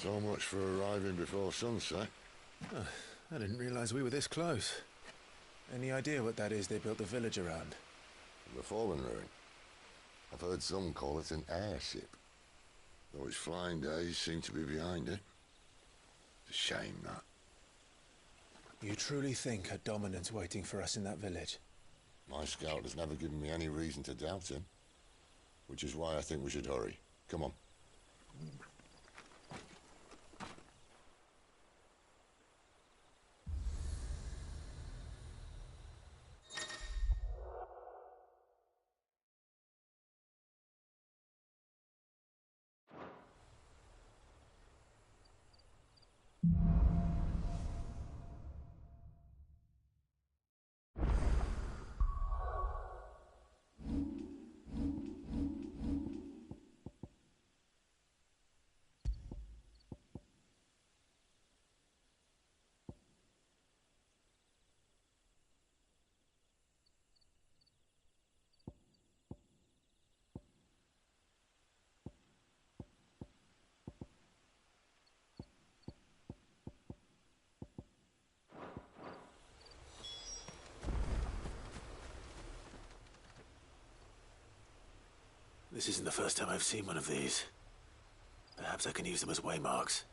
So much for arriving before sunset. Oh, I didn't realize we were this close. Any idea what that is they built the village around? The fallen ruin. I've heard some call it an airship. Though its flying days seem to be behind it. It's a shame, that. You truly think a dominant's waiting for us in that village? My scout has never given me any reason to doubt him. Which is why I think we should hurry. Come on. This isn't the first time I've seen one of these. Perhaps I can use them as waymarks.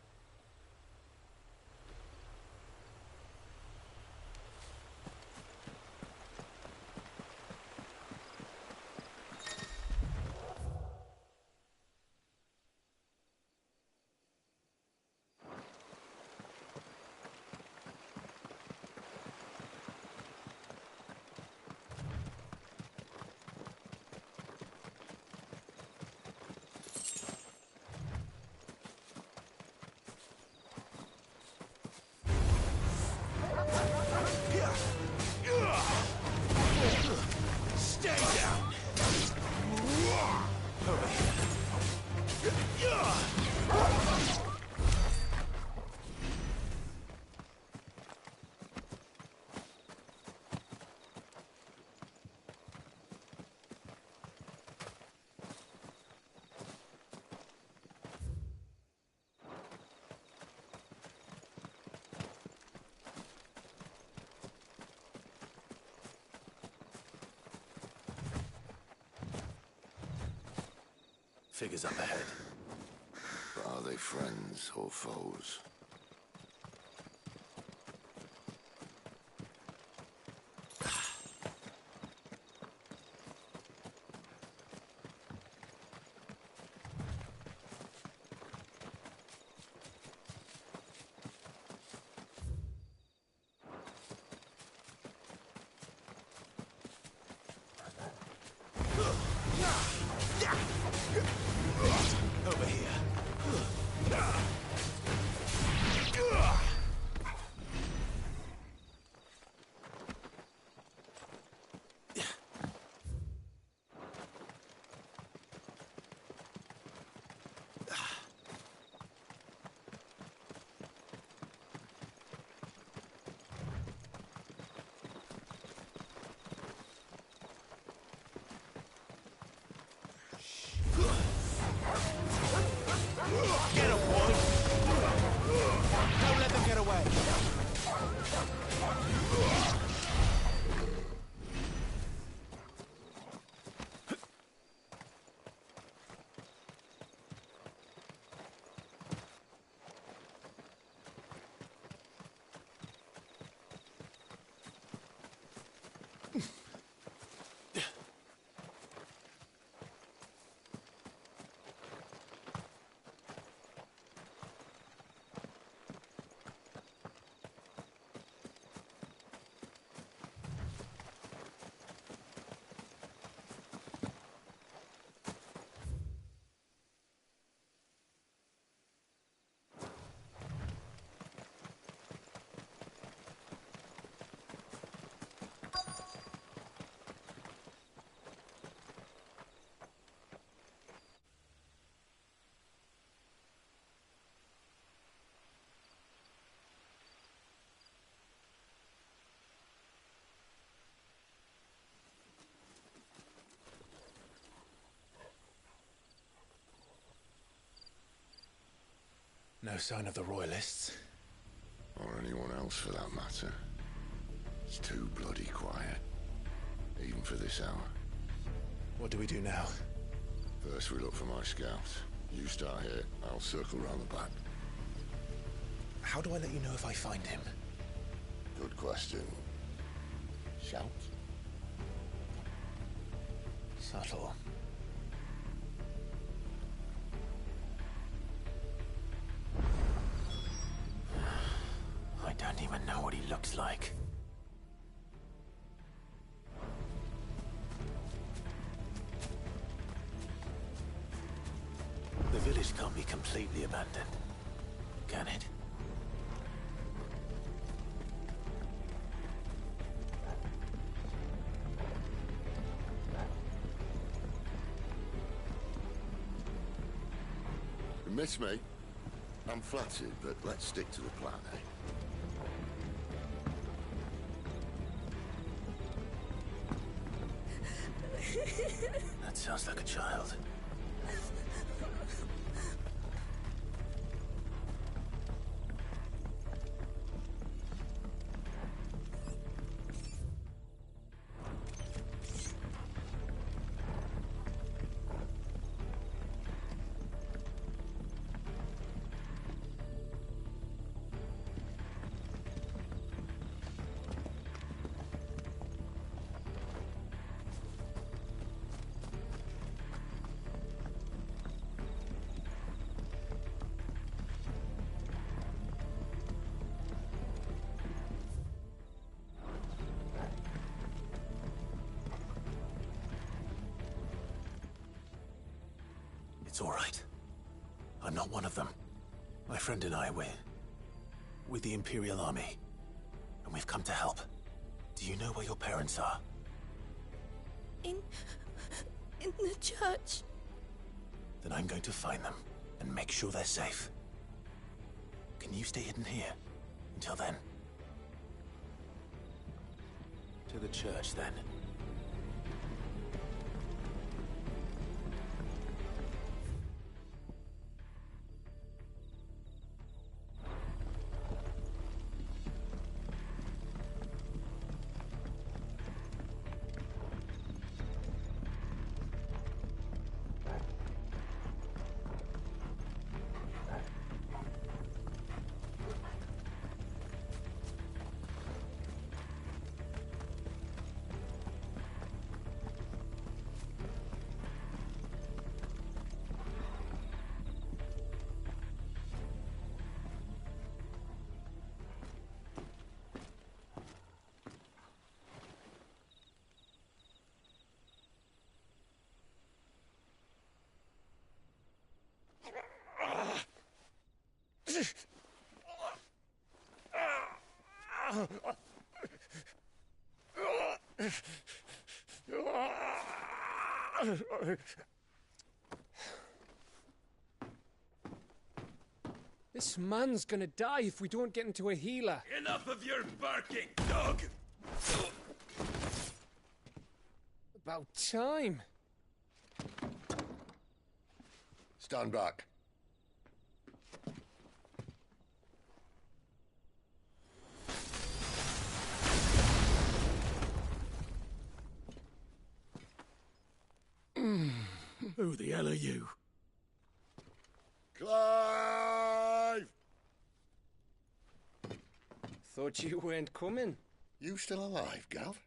Figures up ahead. But are they friends or foes? Over here. Get him, boy! Don't let them get away! No sign of the Royalists. Or anyone else for that matter. It's too bloody quiet. Even for this hour. What do we do now? First we look for my scouts. You start here, I'll circle round the back. How do I let you know if I find him? Good question. Shout? Subtle. I don't even know what he looks like. The village can't be completely abandoned, can it? You miss me? I'm flattered, but let's stick to the plan, eh? That sounds like a child. It's all right. I'm not one of them. My friend and I, we're with the Imperial Army. And we've come to help. Do you know where your parents are? In the church. Then I'm going to find them and make sure they're safe. Can you stay hidden here until then? To the church, then. This man's gonna die if we don't get into a healer. Enough of your barking, dog! About time. Stand back. Who the hell are you? Clive! Thought you weren't coming. You still alive, Gav?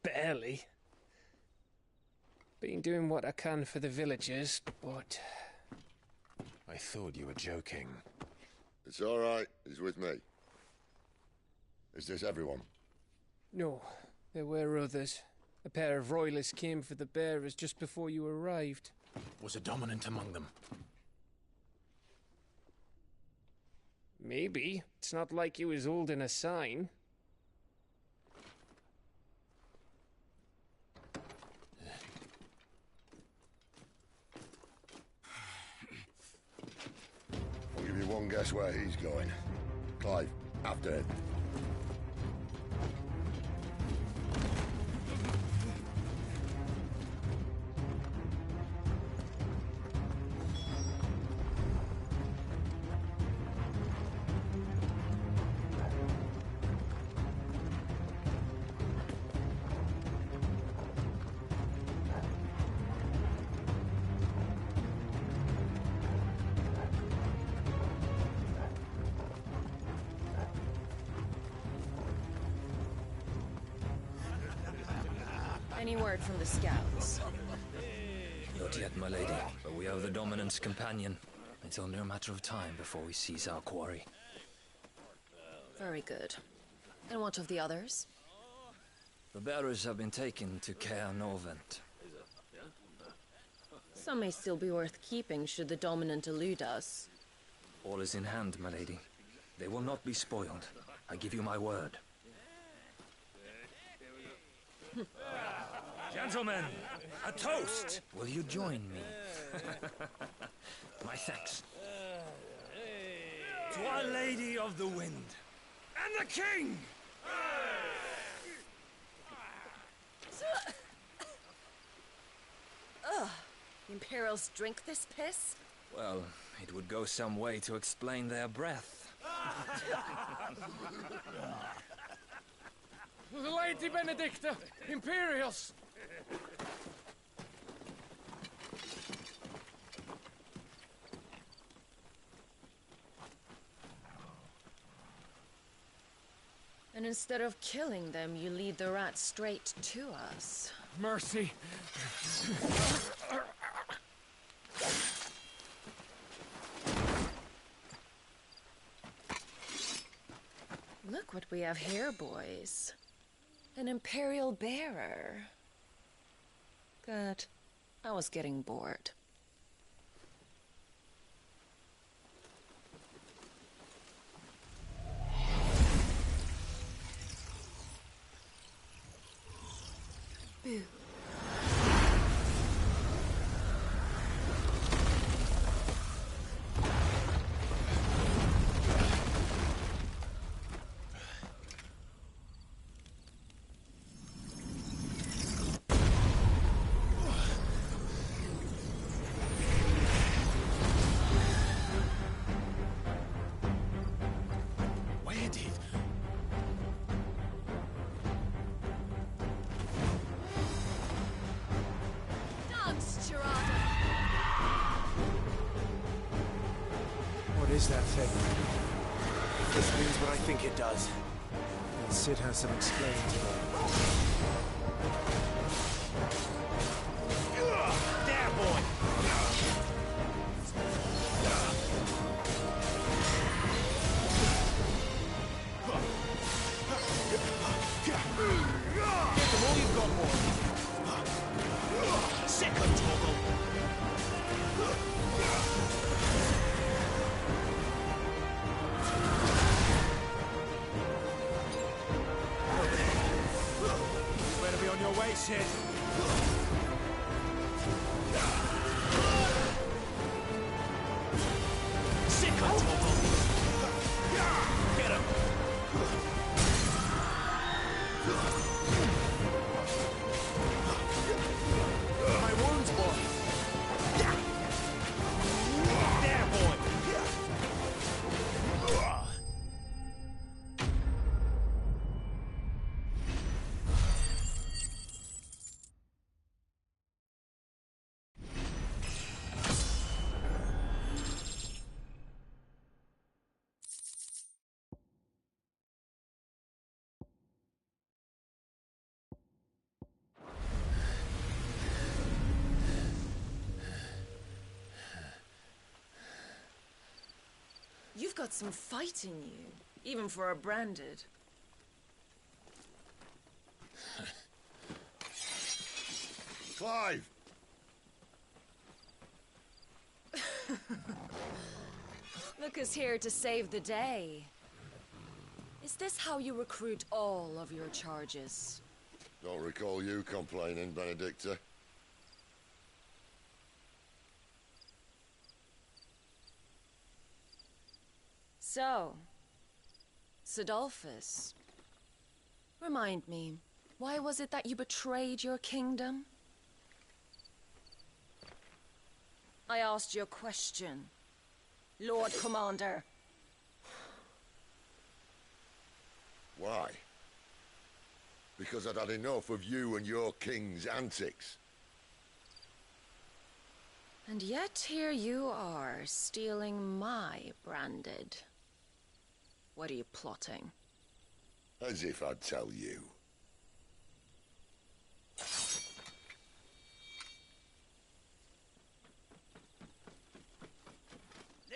Barely. Been doing what I can for the villagers, but... I thought you were joking. It's all right. He's with me. Is this everyone? No, there were others. A pair of royalists came for the bearers just before you arrived. Was a dominant among them? Maybe. It's not like he was holding a sign. I'll give you one guess where he's going. Clive, after him. Any word from the scouts? Not yet, my lady, but we have the Dominant's companion. It's only a matter of time before we seize our quarry. Very good. And what of the others? The bearers have been taken to Caer Norvent. Some may still be worth keeping should the Dominant elude us. All is in hand, my lady. They will not be spoiled. I give you my word. Gentlemen, a toast! Will you join me? My thanks. To Our Lady of the Wind and the King! Ugh. The Imperials drink this piss? Well, it would go some way to explain their breath. Lady Benedicta! Imperials! And instead of killing them, you lead the rats straight to us. Mercy! Look what we have here, boys. An Imperial bearer. Good. I was getting bored. Boo. What is that thing? This means what I think it does. And Sid has some explaining to do. There, boy! Get them all you've got, boy! Second toggle! On your way, Sid. Sick of trouble. Get him. My wounds, boy. There, boy. You've got some fight in you, even for a branded. Clive! Look who's here to save the day. Is this how you recruit all of your charges? Don't recall you complaining, Benedicta. So, Sidolphus, remind me, why was it that you betrayed your kingdom? I asked you a question, Lord Commander. Why? Because I'd had enough of you and your king's antics. And yet here you are, stealing my branded. What are you plotting? As if I'd tell you.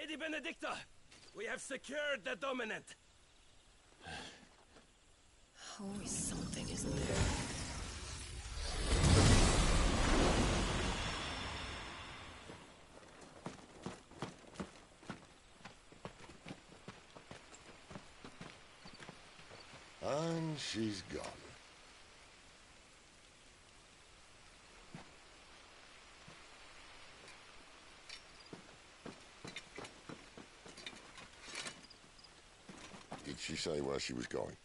Lady Benedicta! We have secured the dominant! Always something, isn't there? And she's gone. Did she say where she was going?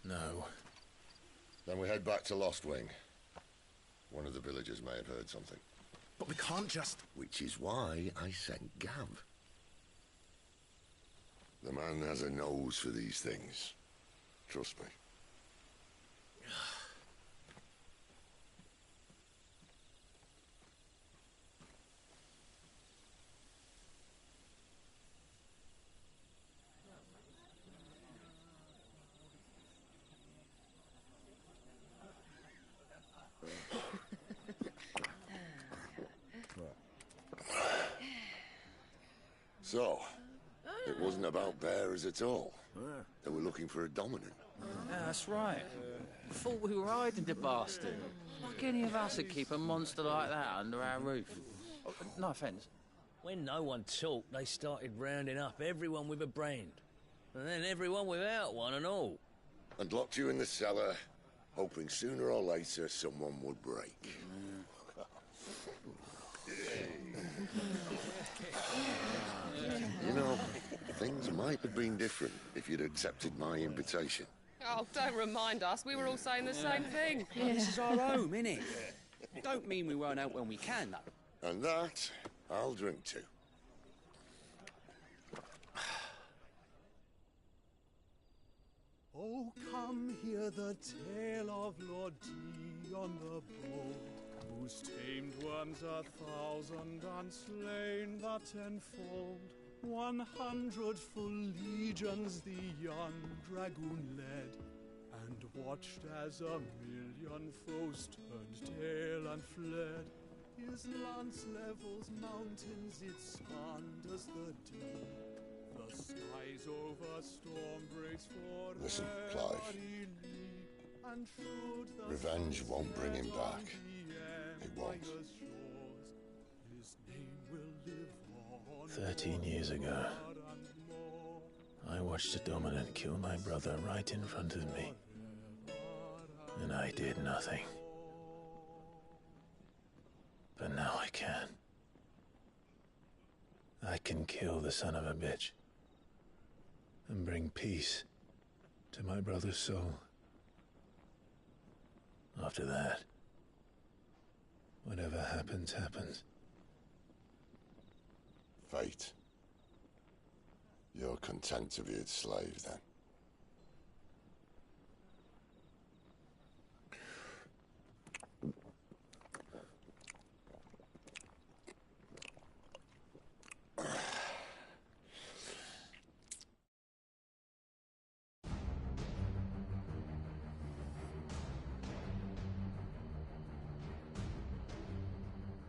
No. Then we head back to Lost Wing. One of the villagers may have heard something. But we can't just... Which is why I sent Gav. The man has a nose for these things. Trust me. So, it wasn't about bearers at all. They were looking for a dominant. Yeah, that's right. Thought we were hiding the bastard. Like any of us would keep a monster like that under our roof. Oh, no offence. When no one talked, they started rounding up everyone with a brain. And then everyone without one and all. And locked you in the cellar, hoping sooner or later someone would break. You know, things might have been different if you'd accepted my invitation. Oh, don't remind us. We were all saying the same thing. This is our home, innit? Don't mean we won't out when we can, though. And that, I'll drink to. Oh, come hear the tale of Lord T on the bold, who's tamed worms 1,000 and slain the 10-fold. 100 full legions the young dragoon led, and watched as 1,000,000 foes turned tail and fled. His lance levels mountains, it spanned as the deep. The skies over storm breaks for Listen, Clive. and through the Revenge won't bring him back. It won't. His name will live on 13 years ago, I watched a dominant kill my brother right in front of me. And I did nothing. But now I can. I can kill the son of a bitch. And bring peace to my brother's soul. After that, whatever happens, happens. Fate. You're content to be its slave, then?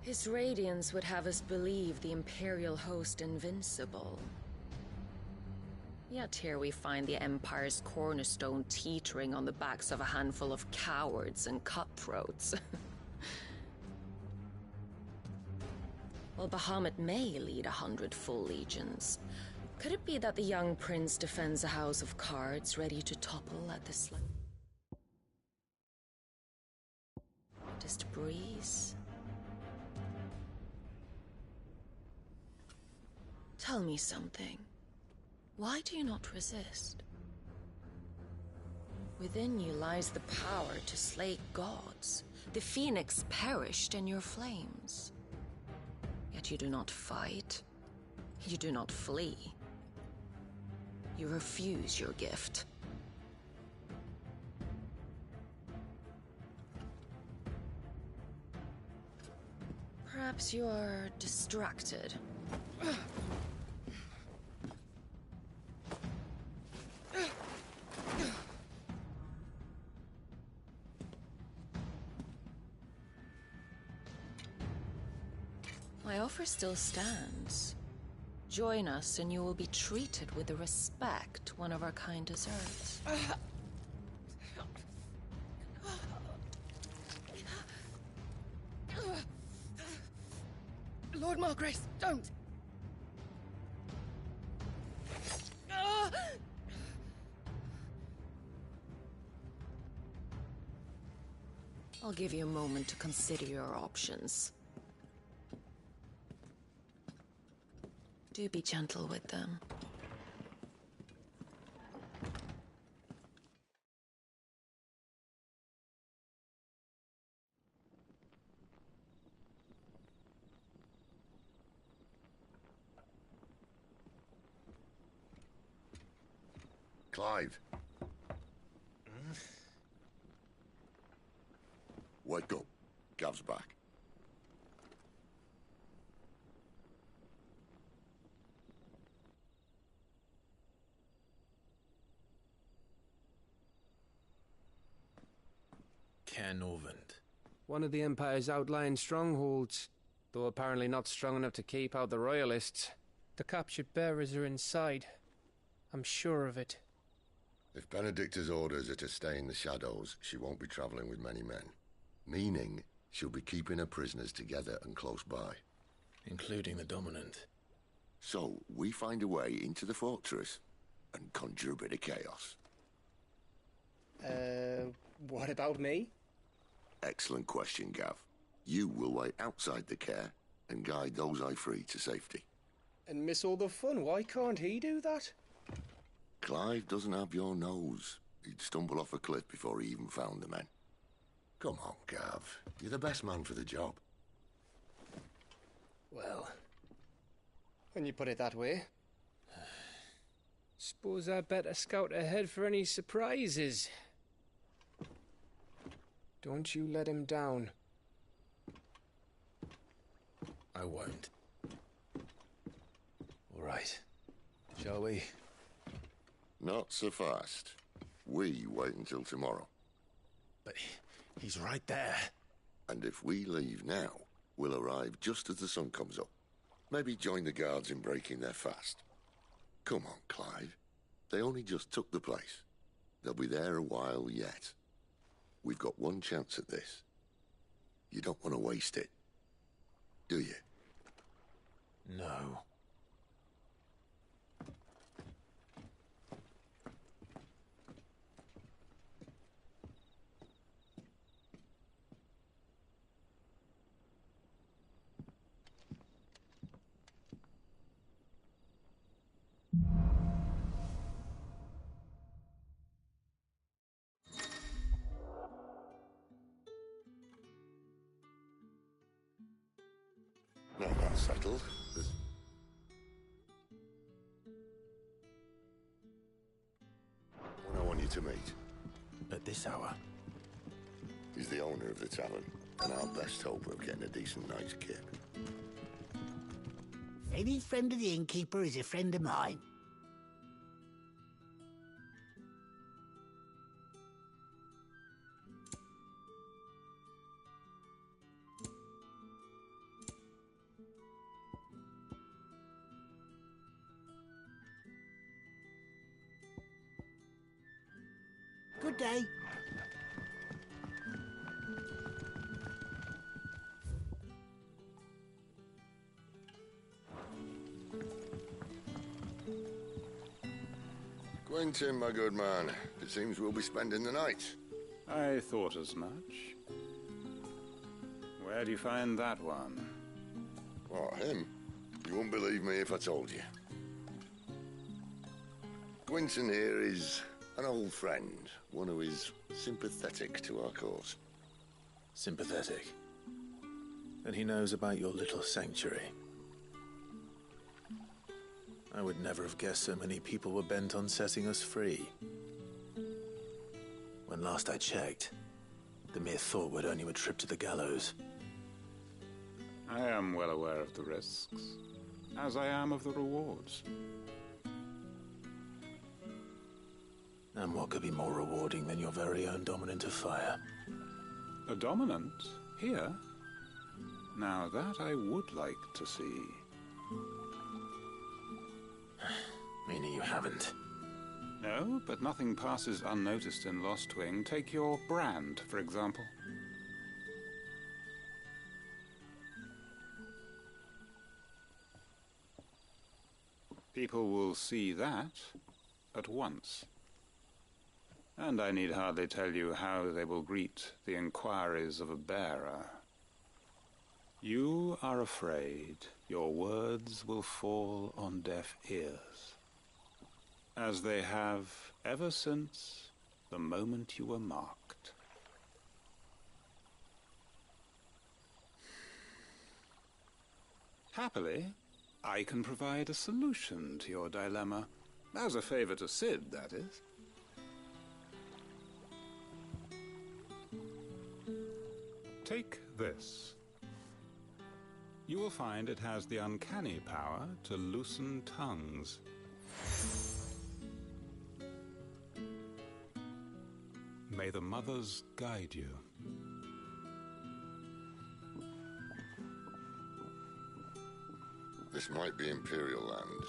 His radiance would have us believe the Imperial host invincible. Yet here we find the Empire's cornerstone teetering on the backs of a handful of cowards and cutthroats. Well, Bahamut may lead 100 full legions. Could it be that the young prince defends a house of cards ready to topple at the slightest breeze? Tell me something. Why do you not resist? Within you lies the power to slay gods. The phoenix perished in your flames. Yet you do not fight. You do not flee. You refuse your gift. Perhaps you are distracted. My offer still stands. Join us and you will be treated with the respect one of our kind deserves. Lord Margrace, don't! I'll give you a moment to consider your options. Do be gentle with them. Clive. Wake up. Gav's back. Norvend. One of the Empire's outlying strongholds, though apparently not strong enough to keep out the Royalists. The captured bearers are inside. I'm sure of it. If Benedicta's orders are to stay in the shadows, she won't be traveling with many men. Meaning, she'll be keeping her prisoners together and close by. Including the Dominant. So, we find a way into the fortress and conjure a bit of chaos. What about me? Excellent question, Gav. You will wait outside the care and guide those I free to safety. And miss all the fun. Why can't he do that? Clive doesn't have your nose. He'd stumble off a cliff before he even found the men. Come on, Gav. You're the best man for the job. Well, when you put it that way. Suppose I'd better scout ahead for any surprises. Don't you let him down. I won't. All right. Shall we? Not so fast. We wait until tomorrow. But he's right there. And if we leave now, we'll arrive just as the sun comes up. Maybe join the guards in breaking their fast. Come on, Clive. They only just took the place. They'll be there a while yet. We've got one chance at this. You don't want to waste it, do you? No. Now that's settled. One I want you to meet. At this hour? He's the owner of the tavern, and our best hope of getting a decent night's kip. Any friend of the innkeeper is a friend of mine. Good day. Quentin, my good man. It seems we'll be spending the night. I thought as much. Where do you find that one? What, him? You wouldn't believe me if I told you. Quentin here is an old friend, one who is sympathetic to our cause. Sympathetic? And he knows about your little sanctuary. I would never have guessed so many people were bent on setting us free. When last I checked, the mere thought would earn you a trip to the gallows. I am well aware of the risks, as I am of the rewards. And what could be more rewarding than your very own dominant of fire? A dominant? Here? Now that I would like to see. haven't. No, but nothing passes unnoticed in Lostwing. Take your brand, for example. People will see that at once. And I need hardly tell you how they will greet the inquiries of a bearer. You are afraid your words will fall on deaf ears, as they have ever since the moment you were marked. Happily, I can provide a solution to your dilemma. As a favor to Sid, that is. Take this. You will find it has the uncanny power to loosen tongues. May the mothers guide you. This might be Imperial land,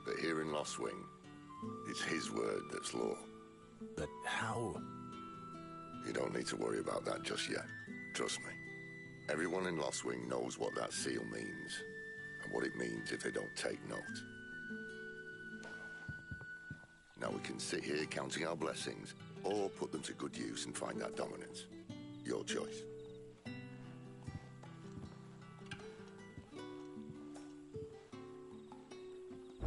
but here in Lostwing, it's his word that's law. But how? You don't need to worry about that just yet. Trust me. Everyone in Lostwing knows what that seal means, and what it means if they don't take note. Now we can sit here counting our blessings, or put them to good use and find that dominance. Your choice.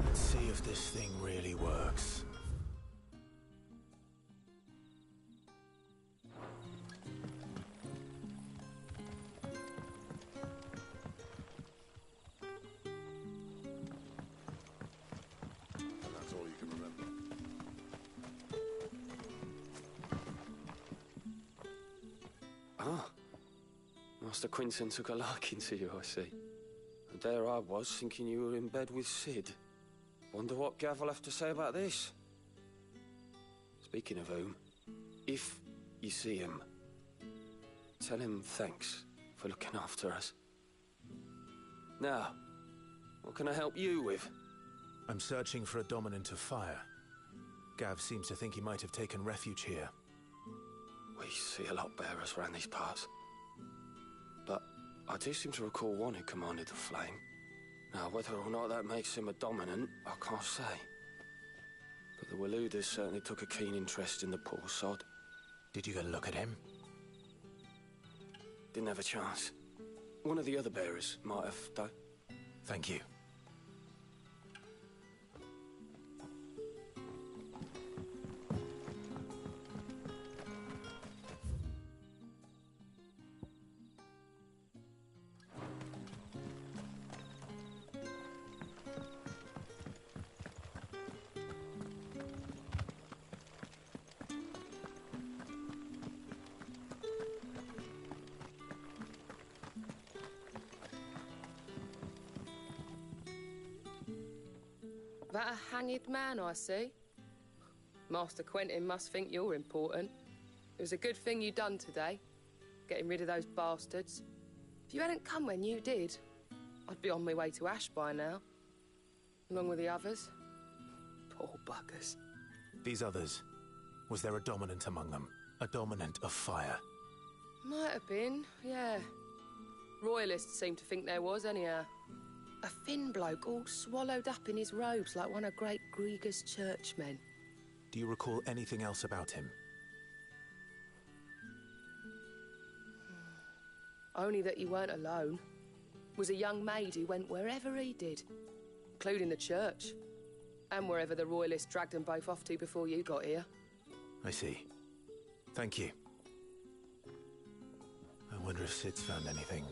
Let's see if this thing really works. And that's all you can remember. Ah. Master Quinton took a liking to you, I see. And there I was, thinking you were in bed with Sid. Wonder what Gav will have to say about this. Speaking of whom, if you see him, tell him thanks for looking after us. Now, what can I help you with? I'm searching for a dominant of fire. Gav seems to think he might have taken refuge here. We see a lot bearers around these parts. But I do seem to recall one who commanded the flame. Now, whether or not that makes him a dominant, I can't say. But the Waluders certainly took a keen interest in the poor sod. Did you get a look at him? Didn't have a chance. One of the other bearers might have, though. Thank you. That a hanged man, I see. Master Quentin must think you're important. It was a good thing you done today, getting rid of those bastards. If you hadn't come when you did, I'd be on my way to Ash by now, along with the others. Poor buggers. These others, was there a dominant among them? A dominant of fire? Might have been, yeah. Royalists seem to think there was, anyhow. A thin bloke all swallowed up in his robes like one of Great Grieger's churchmen. Do you recall anything else about him? Only that he weren't alone. Was a young maid who went wherever he did, including the church, and wherever the Royalists dragged them both off to before you got here. I see. Thank you. I wonder if Sid's found anything.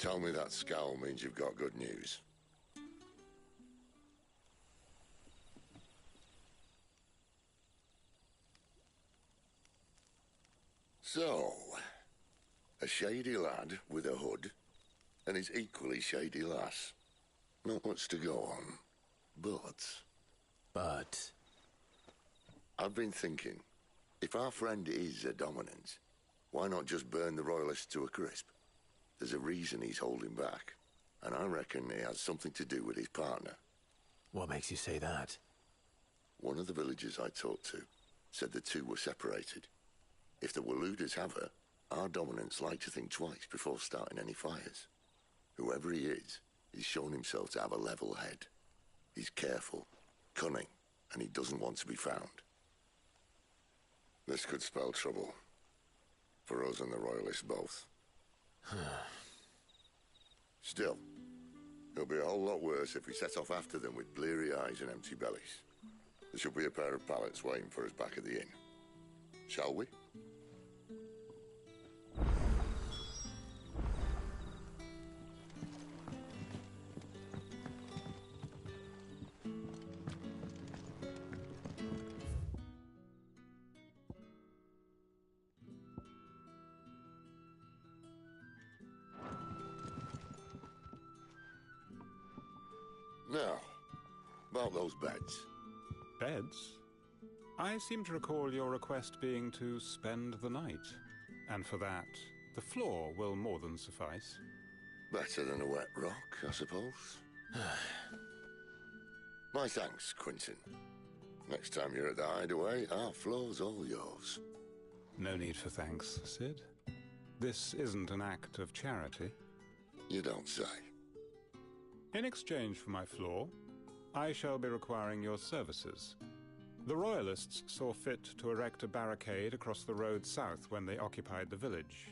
Tell me that scowl means you've got good news. So, a shady lad with a hood, and his equally shady lass. Not much to go on, but... I've been thinking, if our friend is a dominant, why not just burn the Royalists to a crisp? There's a reason he's holding back, and I reckon it has something to do with his partner. What makes you say that? One of the villagers I talked to said the two were separated. If the Waluders have her, our dominants like to think twice before starting any fires. Whoever he is, he's shown himself to have a level head. He's careful, cunning, and he doesn't want to be found. This could spell trouble. For us and the Royalists both. Still, it'll be a whole lot worse if we set off after them with bleary eyes and empty bellies. There should be a pair of pallets waiting for us back at the inn. Shall we? Now, about those beds. Beds? I seem to recall your request being to spend the night. And for that, the floor will more than suffice. Better than a wet rock, I suppose. My thanks, Quentin. Next time you're at the hideaway, our floor's all yours. No need for thanks, Sid. This isn't an act of charity. You don't say. In exchange for my floor, I shall be requiring your services. The Royalists saw fit to erect a barricade across the road south when they occupied the village,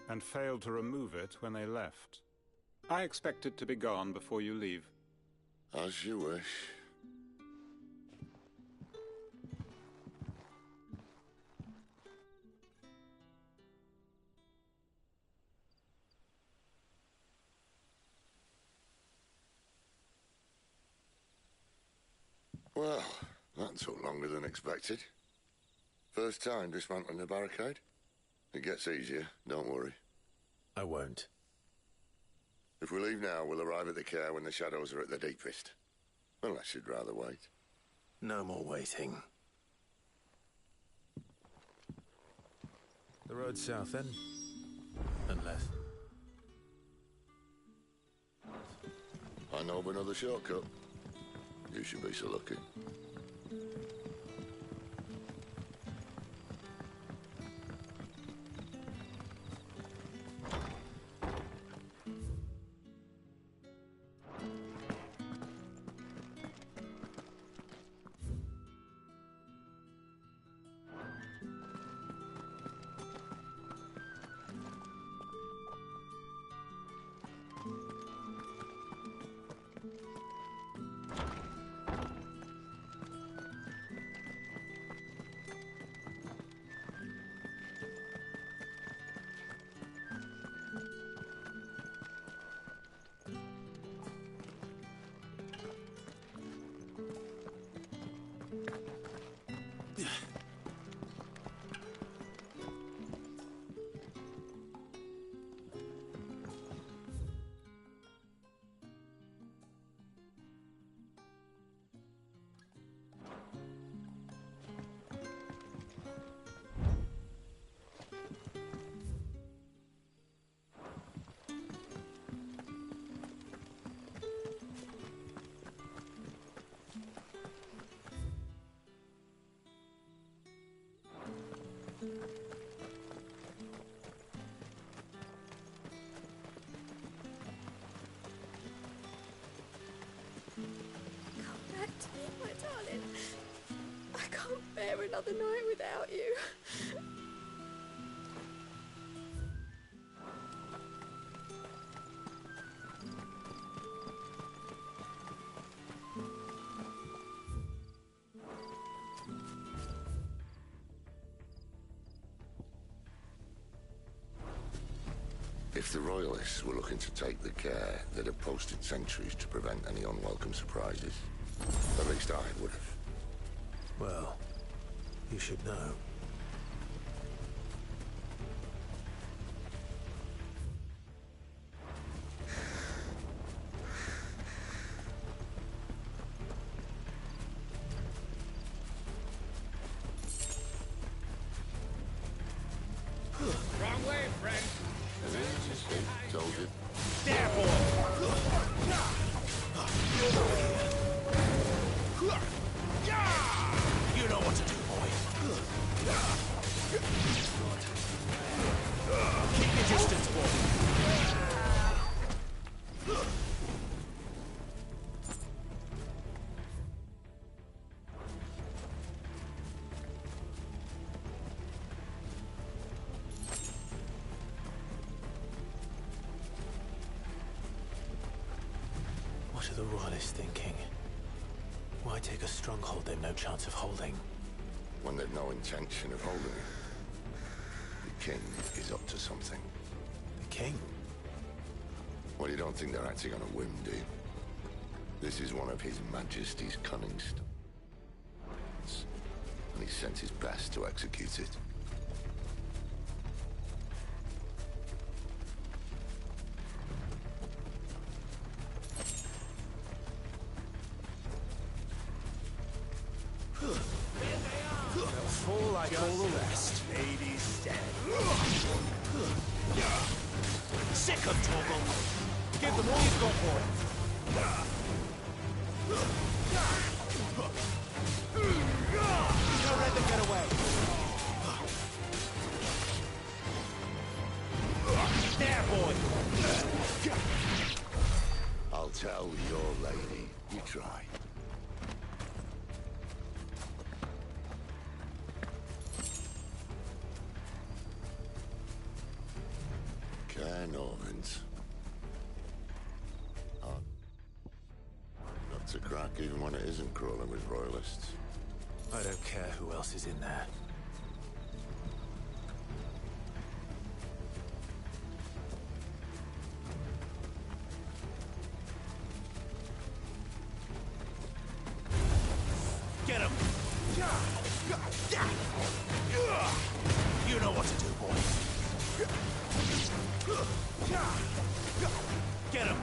and failed to remove it when they left. I expect it to be gone before you leave. As you wish. Well, that took longer than expected. First time dismantling a barricade? It gets easier, don't worry. I won't. If we leave now, we'll arrive at the care when the shadows are at their deepest. Unless you'd rather wait. No more waiting. The road south then? And left. I know of another shortcut. You should be so lucky. Bear another night without you. If the Royalists were looking to take the care, they'd have posted sentries to prevent any unwelcome surprises. At least I would have. Well, you should know. Wrong way, friend. Told you. There, boy. You know what to do, boy. Keep your distance, boy. What are the Royalists thinking? Why take a stronghold they've no chance of holding? When they've no intention of holding it. The king is up to something. The king? Well, you don't think they're acting on a whim, do you? This is one of His Majesty's cunning stunts, and he sent his best to execute it. They'll fall like all the rest. Ladies dead. Sick of Torgal. Give them all you've got, boy. Don't let them get away. There, boy. I'll tell your lady. You try. Norvins. Not to crack even when it isn't crawling with Royalists. I don't care who else is in there. Get him. You know what to do, boy. Get him!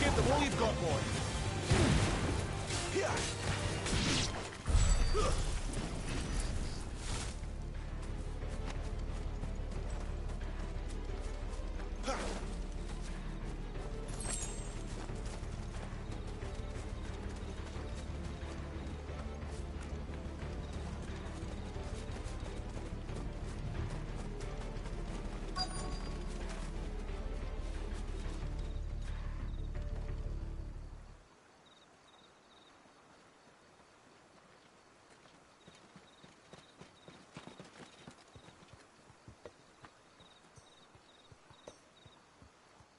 Give them all you've got, boy!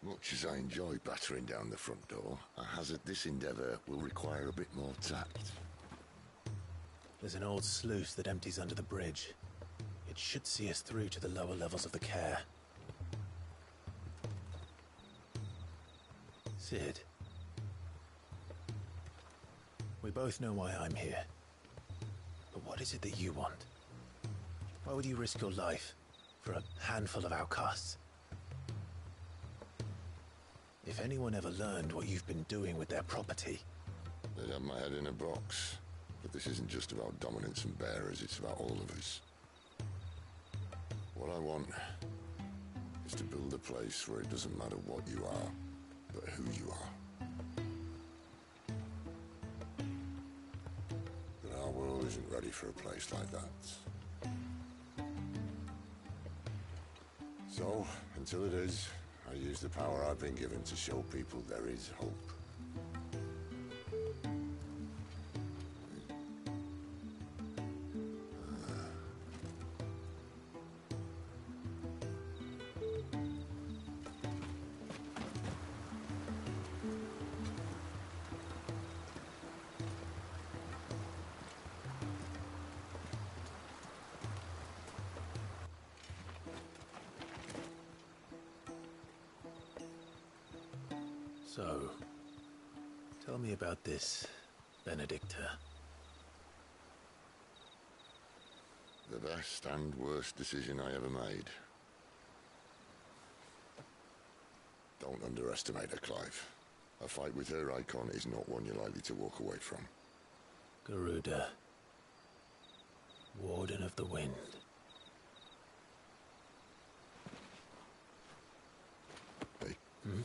Much as I enjoy battering down the front door, I hazard this endeavour will require a bit more tact. There's an old sluice that empties under the bridge. It should see us through to the lower levels of the care. Sid. We both know why I'm here. But what is it that you want? Why would you risk your life for a handful of outcasts? If anyone ever learned what you've been doing with their property... They'd have my head in a box. But this isn't just about dominance and bearers, it's about all of us. What I want is to build a place where it doesn't matter what you are, but who you are. But our world isn't ready for a place like that. So, until it is, I use the power I've been given to show people there is hope. So, tell me about this, Benedicta. The best and worst decision I ever made. Don't underestimate her, Clive. A fight with her icon is not one you're likely to walk away from. Garuda. Warden of the Wind. Hey. Hmm?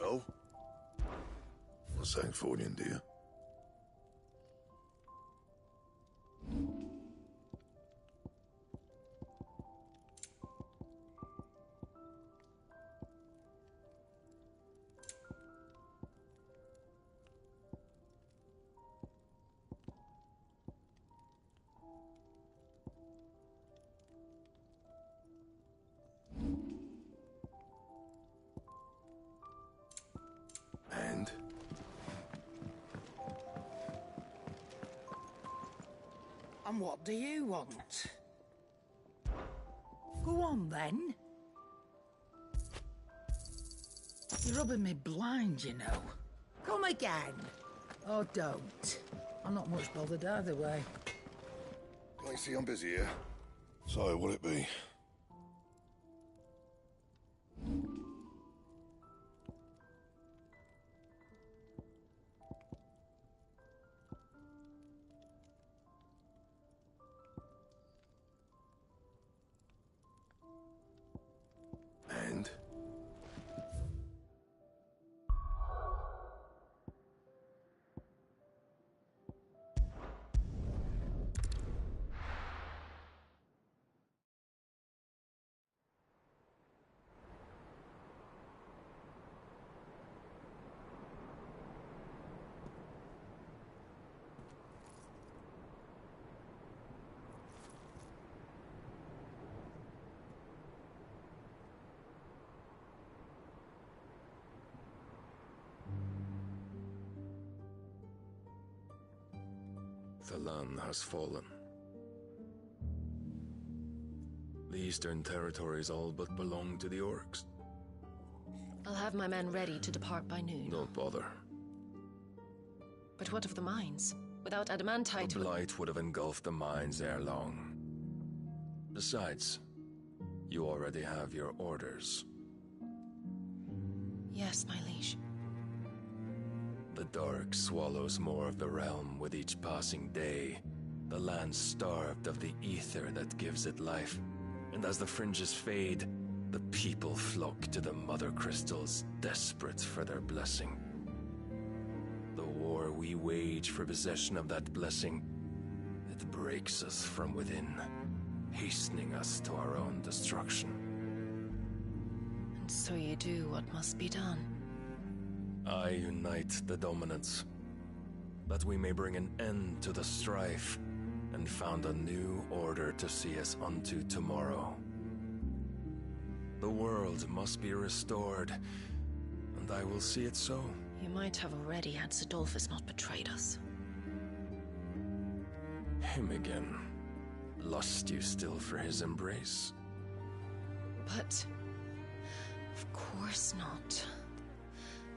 Well? What's that for you, dear? And? And what do you want? Go on, then. You're rubbing me blind, you know. Come again. Or don't. I'm not much bothered either way. I see I'm busy here. So, what'll it be? And? The land has fallen. The eastern territories all but belong to the orcs. I'll have my men ready to depart by noon. Don't bother. But what of the mines? Without adamantite... The blight would have engulfed the mines ere long. Besides, you already have your orders. Yes, my liege. The dark swallows more of the realm with each passing day. The land starved of the ether that gives it life. And as the fringes fade, the people flock to the mother crystals, desperate for their blessing. The war we wage for possession of that blessing, it breaks us from within, hastening us to our own destruction. And so you do what must be done. I unite the dominants, that we may bring an end to the strife, and found a new order to see us unto tomorrow. The world must be restored, and I will see it so. You might have already had Zdulfus not betrayed us. Him again. Lust you still for his embrace? But... of course not.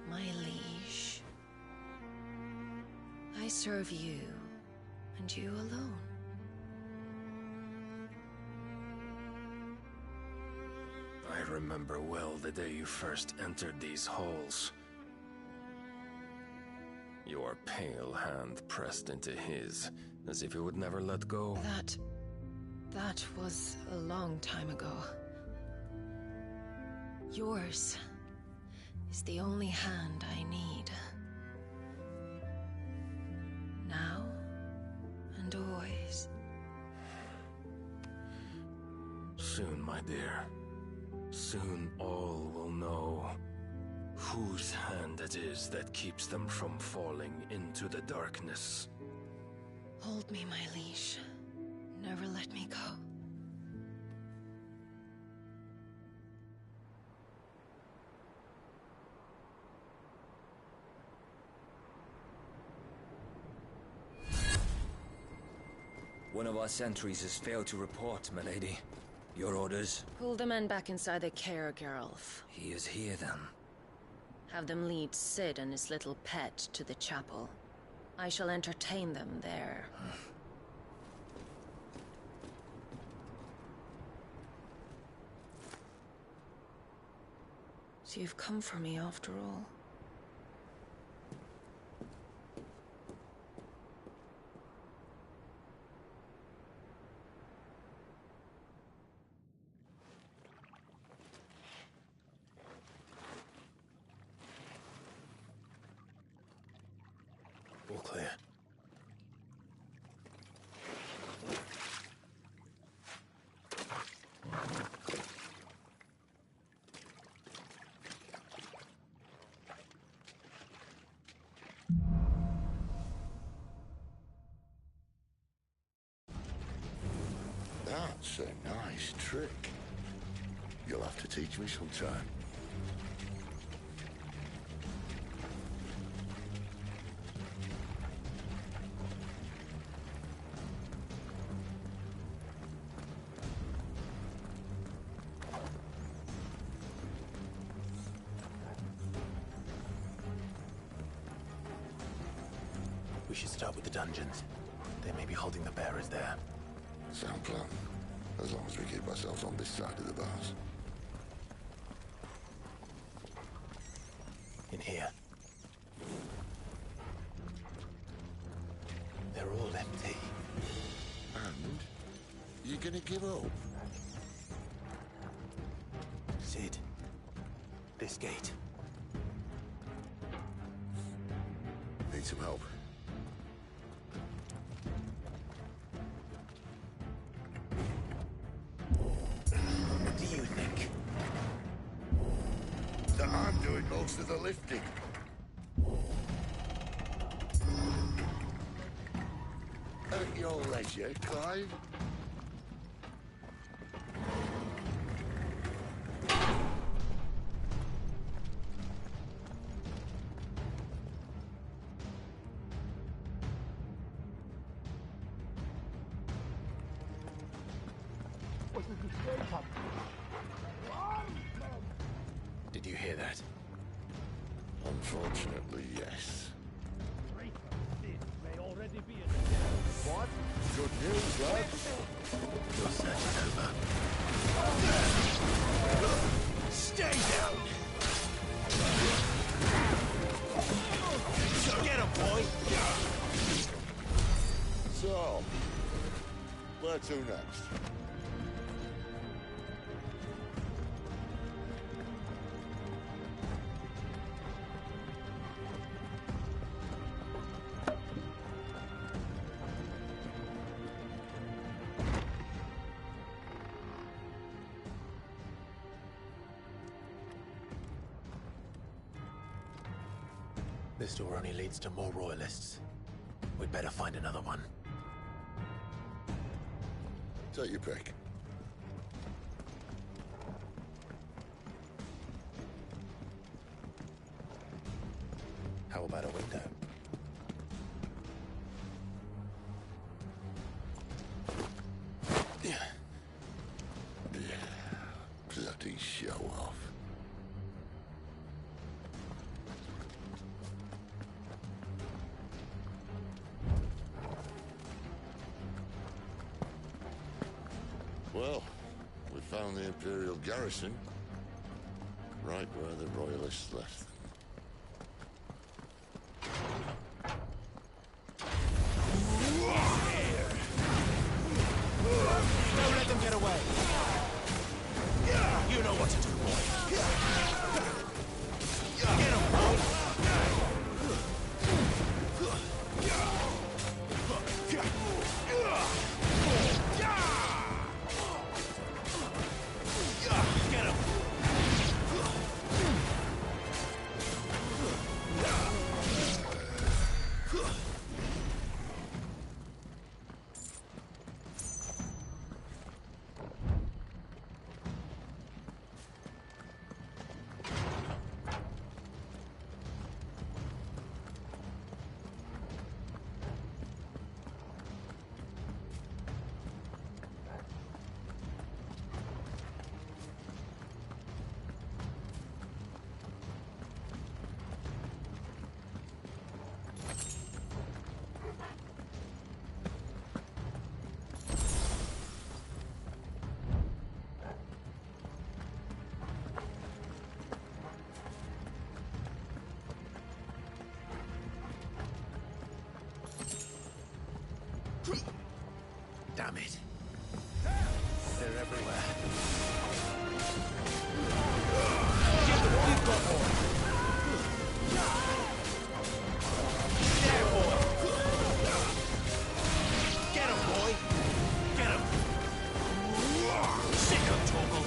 My liege. I serve you, and you alone. I remember well the day you first entered these halls. Your pale hand pressed into his, as if it would never let go. That was a long time ago. Yours is the only hand I need. Now and always. Soon, my dear. Soon all will know whose hand it is that keeps them from falling into the darkness. Hold me, my liege. Never let me go. One of our sentries has failed to report, milady. Your orders? Pull the men back inside the care, Geralf. He is here, then. Have them lead Sid and his little pet to the chapel. I shall entertain them there. So you've come for me after all. All clear. That's a nice trick. You'll have to teach me sometime. We should start with the dungeons. They may be holding the bearers there. Sound plan. As long as we keep ourselves on this side of the bars. In here. They're all empty. And? You're gonna give up? Sid. This gate. Need some help. What do you think? That I'm doing most of the lifting. At your leisure, Clive. Did you hear that? Unfortunately, yes. What? Good news, lads. Your search is over. Stay down! Get him, boy! So, where to next? This door only leads to more royalists. We'd better find another one. Take your pick. How about a window? Bloody show off. Well, we found the Imperial garrison, right where the Royalists left them. Don't let them get away! You know what to do, boy! Damn it. They're everywhere. Get them all you've got, boy. There, boy. Get him, boy. Get him. Sick of Torgal.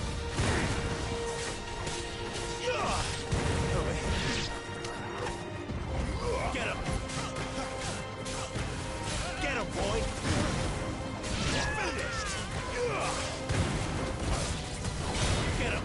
Over here. Get him. Get him, boy. Finished. Get him.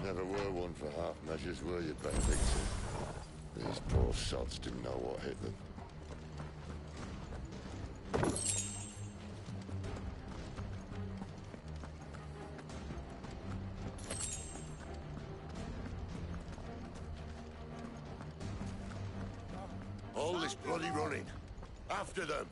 Never were one for half measures, were you, Benedictine? These poor sods didn't know what hit them. All this bloody running. After them.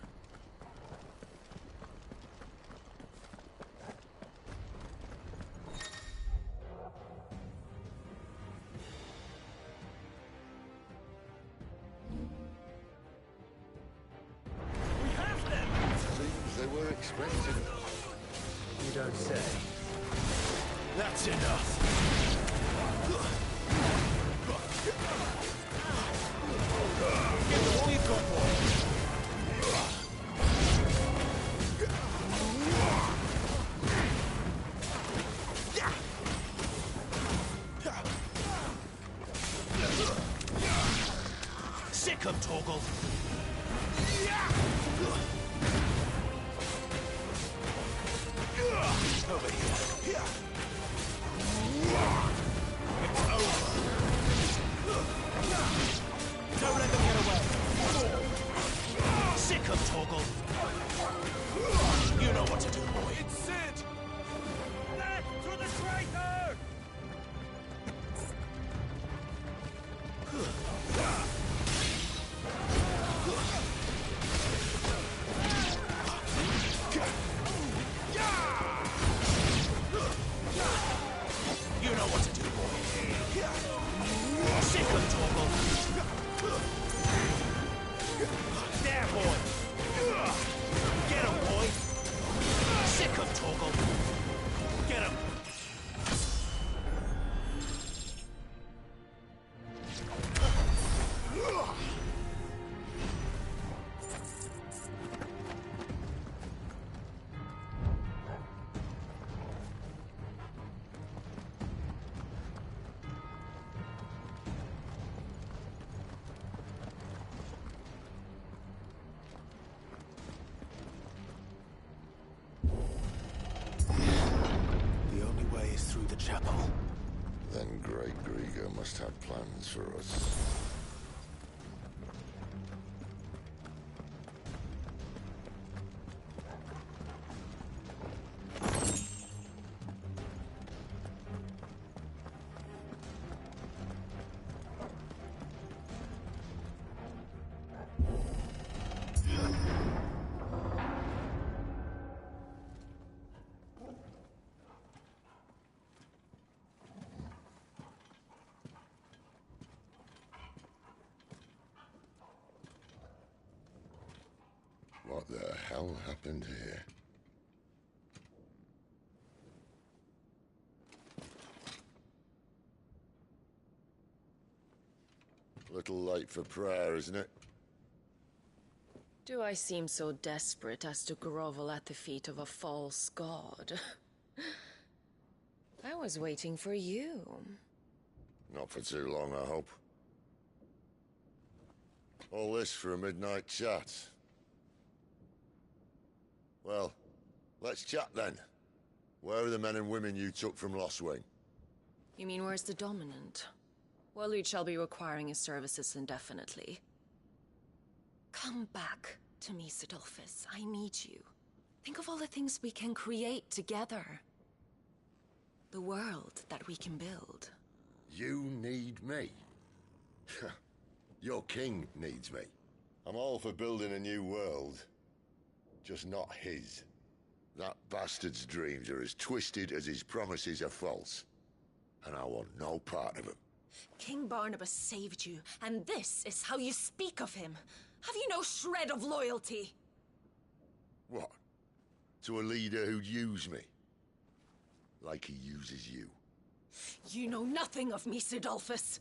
You don't say. That's enough. Get them all you've got, boy. Sick of Torgal. Over here. It's over. Don't let them get away. Sick of Torgal. You know what to do, boy. It's Sid! Left to the traitor! Sick of Torgal. There, boy. Get him, boy. Sick of Torgal. Get him. The only way is through the chapel. Then Great Grieger must have plans for us. What the hell happened here? Little late for prayer, isn't it? Do I seem so desperate as to grovel at the feet of a false god? I was waiting for you. Not for too long, I hope. All this for a midnight chat. Well, let's chat then. Where are the men and women you took from Lostwing? You mean where's the dominant? Well, you shall be requiring his services indefinitely. Come back to me, Sidolphus. I need you. Think of all the things we can create together. The world that we can build. You need me? Your king needs me. I'm all for building a new world. Just not his. That bastard's dreams are as twisted as his promises are false. And I want no part of them. King Barnabas saved you, and this is how you speak of him. Have you no shred of loyalty? What? To a leader who'd use me? Like he uses you? You know nothing of me, Sidolphus.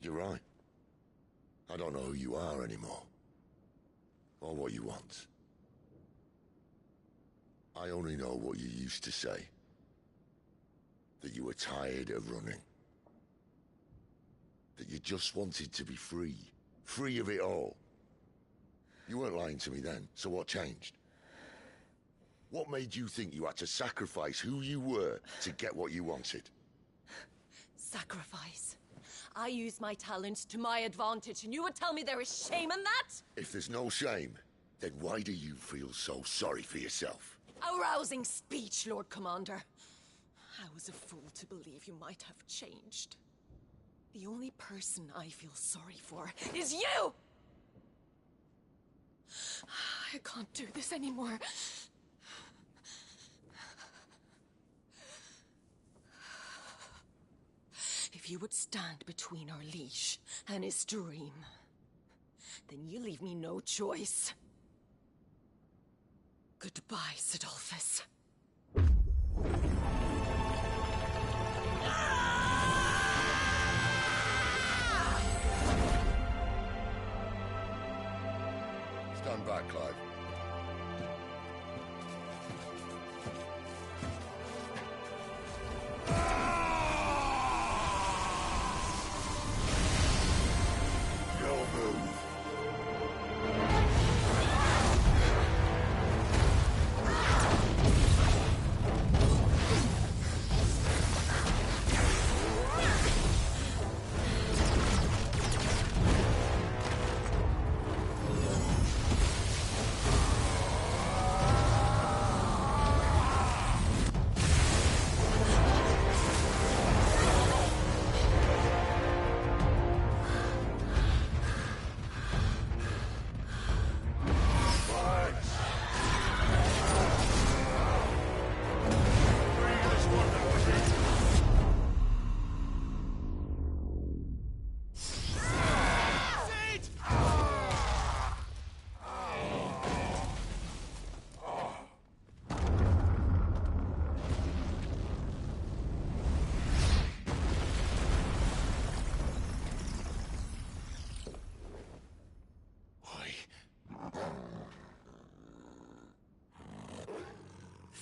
You're right. I don't know who you are anymore. Or what you want. I only know what you used to say. That you were tired of running. That you just wanted to be free. Free of it all. You weren't lying to me then, so what changed? What made you think you had to sacrifice who you were to get what you wanted? Sacrifice? I use my talents to my advantage, and you would tell me there is shame in that? If there's no shame, then why do you feel so sorry for yourself? A rousing speech, Lord Commander. I was a fool to believe you might have changed. The only person I feel sorry for is you! I can't do this anymore. If you would stand between our liege and his dream, then you leave me no choice. Goodbye, Sidolphus. Stand back, Clive. Your move.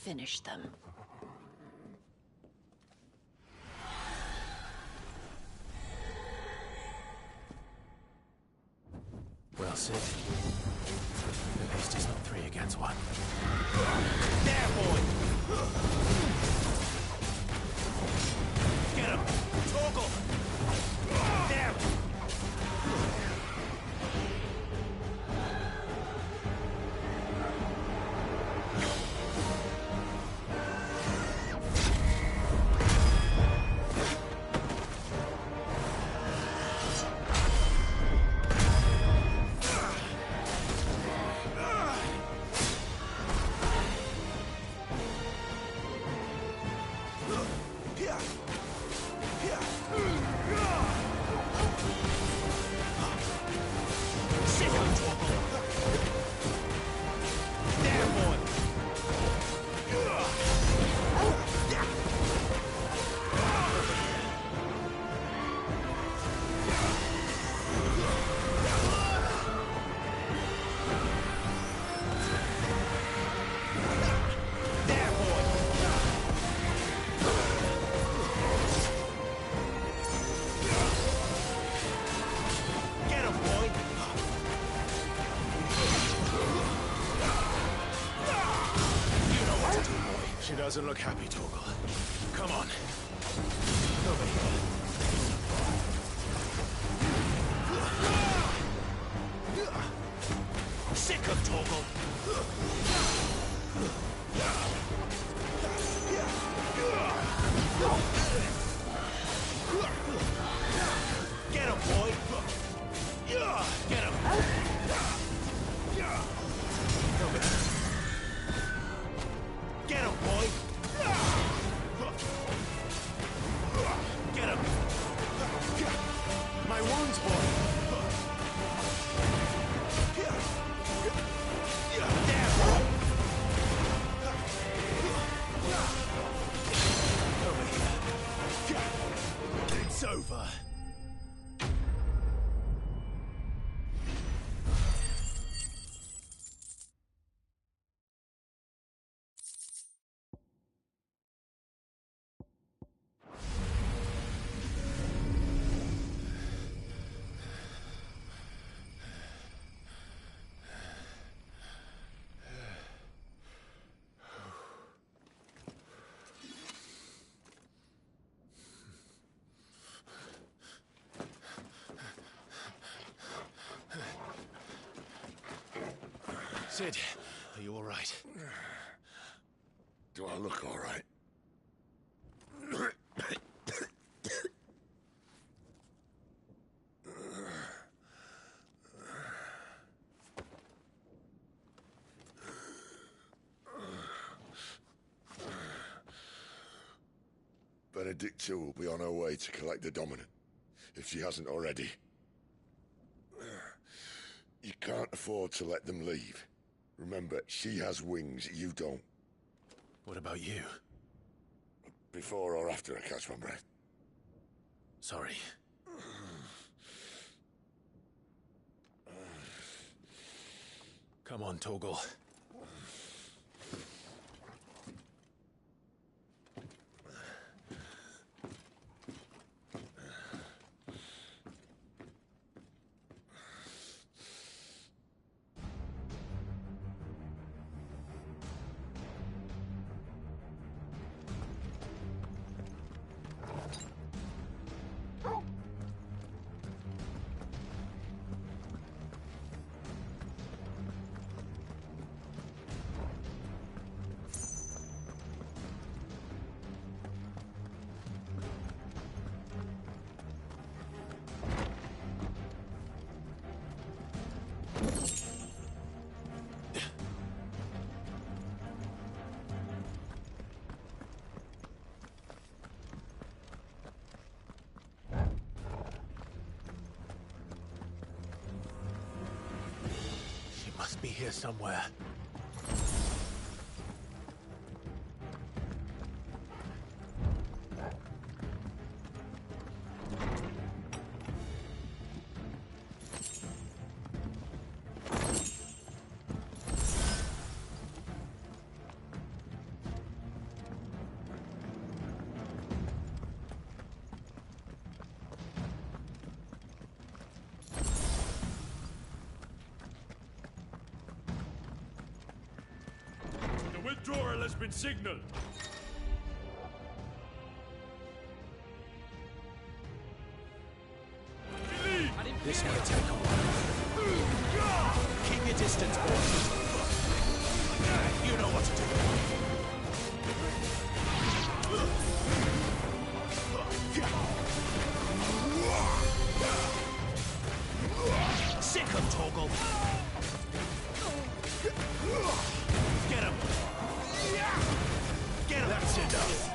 finish them. Well, Sid. At least it's not 3 against 1. There, boy! Get him! Torgal! There! She doesn't look happy, Torgal. Come on. Over here. Sick of Torgal! Get him, boy! Get him! Get him, boy! Get him! My wounds, boy! There, boy! Over here. It's over. Sid, are you all right? Do I look all right? Benedicta will be on her way to collect the Dominant, if she hasn't already. You can't afford to let them leave. Remember, she has wings, you don't. What about you? Before or after I catch my breath? Sorry. Come on, Torgal. Must be here somewhere. has been signaled. This might take a while. Keep your distance, boys. You know what to do. Sick him, Torgal. Get him! Get him! That's enough.